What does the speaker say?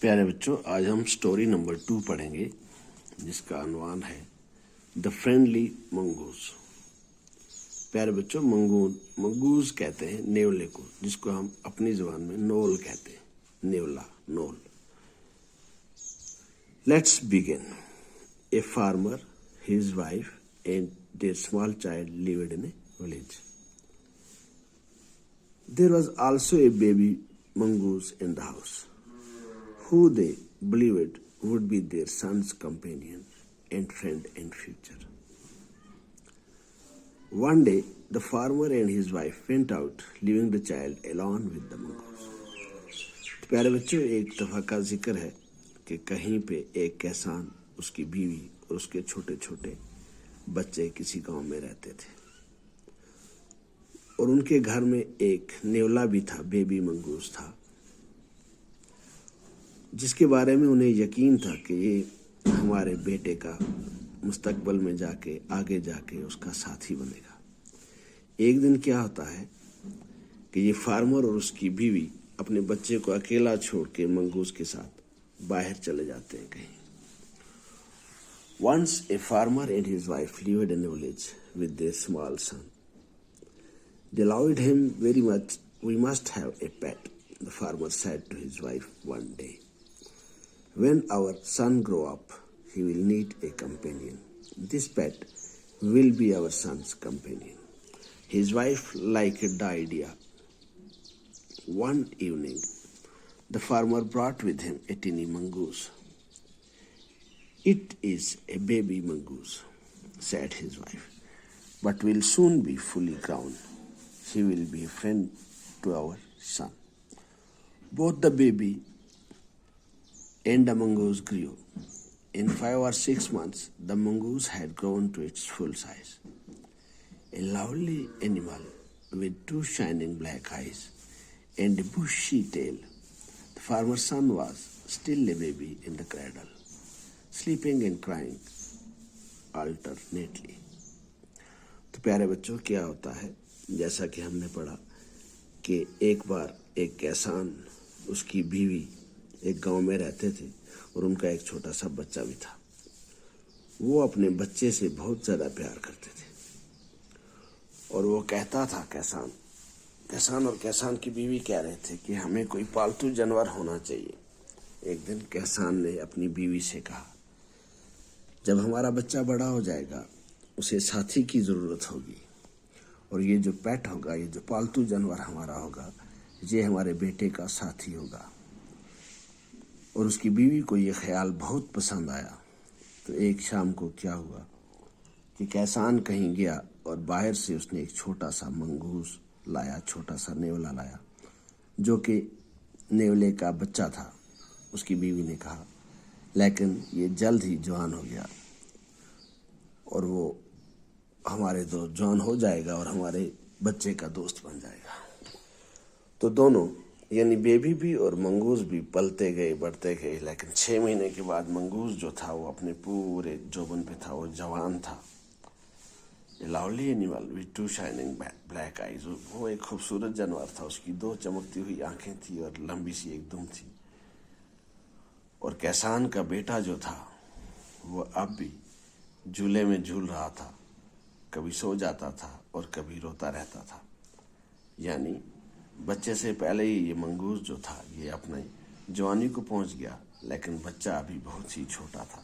پیارے بچوں، آج ہم سٹوری نمبر 2 پڑھیں گے جس کا عنوان ہے دا فرینڈلی منگوز۔ پیارے بچوں، منگوز کہتے ہیں نیولے کو، جس کو ہم اپنی زبان میں نول کہتے ہیں، نیولا، نول۔ Let's begin. A farmer, his wife and their small child lived in a village. There was also a baby mongoose in the house, who they believed would be their son's companion and friend in future. One day, the farmer and his wife went out, leaving the child alone with the mongoose. تو پیارے بچوں، ایک دفعہ کا ذکر ہے کہ کہیں پہ ایک کسان، اس کی بیوی اور اس کے چھوٹے چھوٹے بچے کسی گاؤں میں رہتے تھے، اور ان کے گھر میں ایک نیولا بھی تھا، بیبی منگوس تھا، جس کے بارے میں انہیں یقین تھا کہ یہ ہمارے بیٹے کا مستقبل میں جا کے آگے جا کے اس کا ساتھی بنے گا۔ ایک دن کیا ہوتا ہے کہ یہ فارمر اور اس کی بیوی اپنے بچے کو اکیلا چھوڑ کے منگوس کے ساتھ باہر چلے جاتے ہیں کہیں۔ Once a farmer and his wife lived in a village with their small son. They loved him very much. We must have a pet, the farmer said to his wife one day. When our son grow up, he will need a companion. This pet will be our son's companion. His wife liked the idea. One evening, the farmer brought with him a tiny mongoose. It is a baby mongoose, said his wife, but will soon be fully grown. He will be a friend to our son. Both the baby and the mongoose grew. In 5 or 6 months, the mongoose had grown to its full size. A lovely animal with 2 shining black eyes and a bushy tail. The farmer's son was still a baby in the cradle, sleeping and crying alternately. تو پیارے بچوں، کیا ہوتا ہے، جیسا کہ ہم نے پڑھا کہ ایک بار ایک کسان، اس کی بیوی ایک گاؤں میں رہتے تھے اور ان کا ایک چھوٹا سا بچہ بھی تھا۔ وہ اپنے بچے سے بہت زیادہ پیار کرتے تھے، اور وہ کہتا تھا، کسان اور کسان کی بیوی کہہ رہے تھے کہ ہمیں کوئی پالتو جانور ہونا چاہیے۔ ایک دن کسان نے اپنی بیوی سے کہا، جب ہمارا بچہ بڑا ہو جائے گا اسے ساتھی کی ضرورت ہوگی، اور یہ جو پیٹ ہوگا، یہ جو پالتو جانور ہمارا ہوگا، یہ ہمارے بیٹے کا ساتھی ہوگا۔ اور اس کی بیوی کو یہ خیال بہت پسند آیا۔ تو ایک شام کو کیا ہوا کہ کسان کہیں گیا اور باہر سے اس نے ایک چھوٹا سا منگوس لایا، چھوٹا سا نیولا لایا، جو کہ نیولے کا بچہ تھا۔ اس کی بیوی نے کہا، لیکن یہ جلد ہی جوان ہو گیا اور وہ ہمارے دوست جوان ہو جائے گا اور ہمارے بچے کا دوست بن جائے گا۔ تو دونوں، یعنی بیبی بھی اور منگوس بھی پلتے گئے، بڑھتے گئے، لیکن 6 مہینے کے بعد منگوس جو تھا وہ اپنے پورے جوبن پہ تھا، وہ جوان تھا۔ لاولی animal with 2 shining black eyes، وہ ایک خوبصورت جانور تھا، اس کی 2 چمکتی ہوئی آنکھیں تھی اور لمبی سی ایک دم تھی۔ اور کسان کا بیٹا جو تھا وہ اب بھی جھولے میں جھول رہا تھا، کبھی سو جاتا تھا اور کبھی روتا رہتا تھا۔ یعنی بچے سے پہلے ہی یہ منگوس جو تھا یہ اپنی جوانی کو پہنچ گیا، لیکن بچہ ابھی بہت ہی چھوٹا تھا،